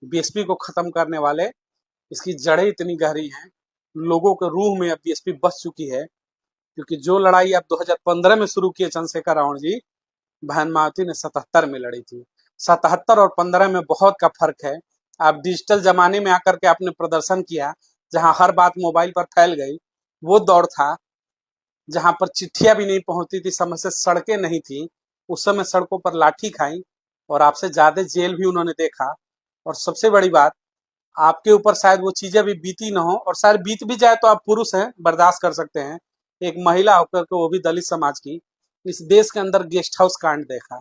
BSP को खत्म करने वाले, इसकी जड़ें इतनी गहरी हैं, लोगों के रूह में अब बीएसपी बस चुकी है। क्योंकि जो लड़ाई आप 2015 में शुरू किए चंद्रशेखर रावण जी, बहन मायावती ने 77 में लड़ी थी। 77 और 15 में बहुत का फर्क है। आप डिजिटल जमाने में आकर के आपने प्रदर्शन किया, जहां हर बात मोबाइल पर फैल गई। वो दौर था जहां पर चिट्ठियां भी नहीं पहुंचती थी, समय से सड़कें नहीं थी। उस समय सड़कों पर लाठी खाई और आपसे ज्यादा जेल भी उन्होंने देखा। और सबसे बड़ी बात, आपके ऊपर शायद वो चीजें भी बीती ना हो, और शायद बीत भी जाए तो आप पुरुष हैं, बर्दाश्त कर सकते हैं। एक महिला होकर के, वो भी दलित समाज की, इस देश के अंदर गेस्ट हाउस कांड देखा,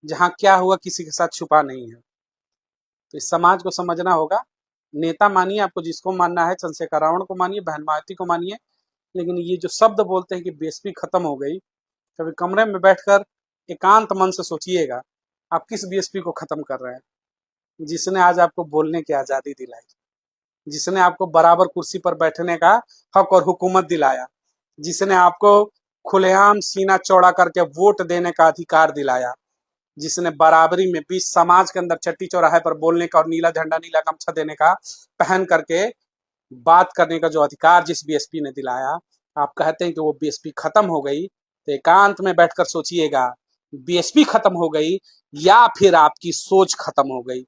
जहां क्या हुआ किसी के साथ छुपा नहीं है। तो इस समाज को समझना होगा। नेता मानिए, आपको जिसको मानना है, चंद्रशेखर रावण को मानिए, बहन मायावती को मानिए, लेकिन ये जो शब्द बोलते हैं कि बीएसपी खत्म हो गई, कभी कमरे में बैठकर एकांत मन से सोचिएगा, आप किस बीएसपी को खत्म कर रहे हैं, जिसने आज आपको बोलने की आजादी दिलाई, जिसने आपको बराबर कुर्सी पर बैठने का हक और हुकूमत दिलाया, जिसने आपको खुलेआम सीना चौड़ा करके वोट देने का अधिकार दिलाया, जिसने बराबरी में बीच समाज के अंदर चट्टी चौराहे पर बोलने का और नीला झंडा नीला गमछा देने का पहन करके बात करने का जो अधिकार जिस बीएसपी ने दिलाया, आप कहते हैं कि वो बीएसपी खत्म हो गई, तो एकांत में बैठकर सोचिएगा, बीएसपी खत्म हो गई या फिर आपकी सोच खत्म हो गई।